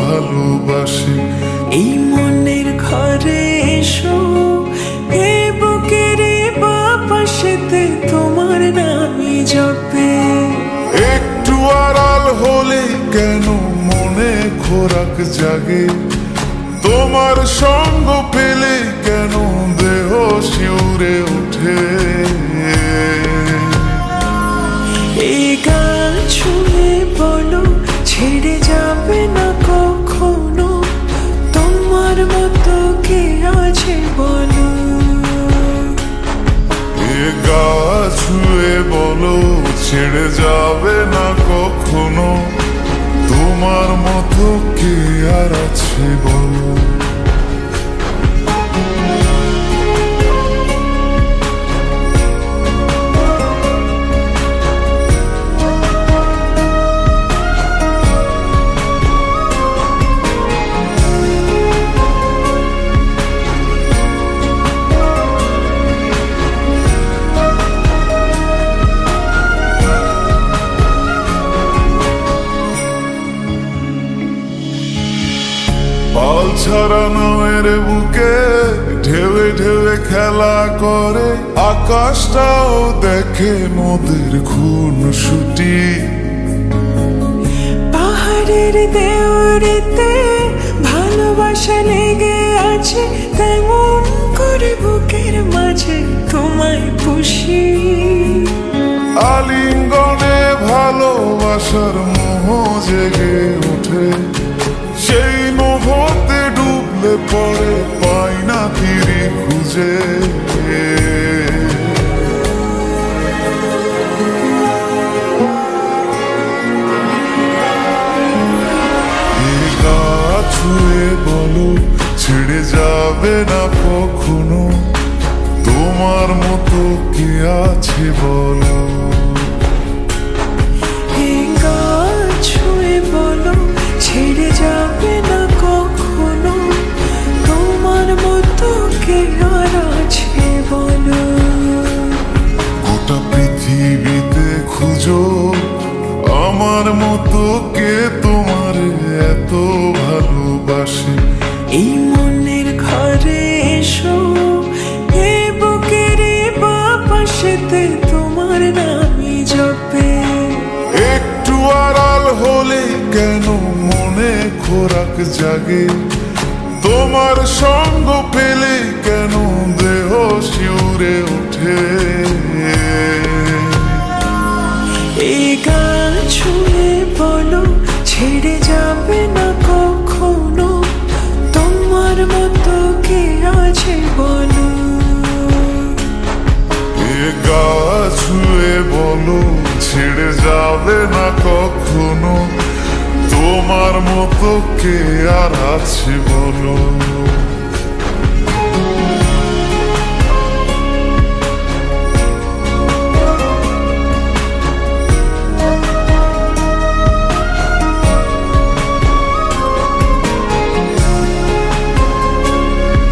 ভালোবাসি। এই মনের ঘরে এসো, এই বুকের বাপাশেতে তোমার নামই জপে। একটু আড়াল হলে কেন মনে খোরাক জাগে, তোমার সঙ্গ পেলে কেন দেহ শিউরে ওঠে। এই গান শুনে বলো ছেড়ে যাবে না কখনো, তোমার মতো কে আছে বলো। এ গা ছুঁয়ে বলো ছেড়ে যাবে না কখনো, তোমার মতো কে আর আছে বলো। পাল ছাড়া নামের বুকে ঢেউে ঢেউে খেলা করে, আকাশটাও দেখে নদীর খুনসুটি। পাহাড়ের দেওরেতে ভালোবাসা লেগে আছে, তেমন করে বুকের মাঝে তোমায় পুষি। আলিঙ্গনে ভালোবাসার মোহ জেগে ওঠে, সেই মোহতে ডুবলে পরে পাই না ফিরি খুঁজে। গা ছুঁয়ে বলো ছেড়ে যাবে না কখনো, তোমার মতো কে আছে বলো। ছেড়ে যাবে না কখনো, তোমার মতো কে আর আছে বলো। গোটা পৃথিবীতে খুঁজো আমার মতো কে তোমার এত ভালোবাসে। এই মনের ঘরে এসো, এই বুকের বাপাশেতে তোমার নামই জপে। একটু আড়াল হলে কেন মনে খোরাক জাগে, তোমার সঙ্গ পেলে কেন দেহ শিউরে ওঠে। এই গান শুনে বলো ছেড়ে যাবে না কখনো, তোমার মতো কে আছে বলো। এ গা ছুঁয়ে বলো ছেড়ে যাবে না কখনো, তোমার মতো কে আর আছে বলো।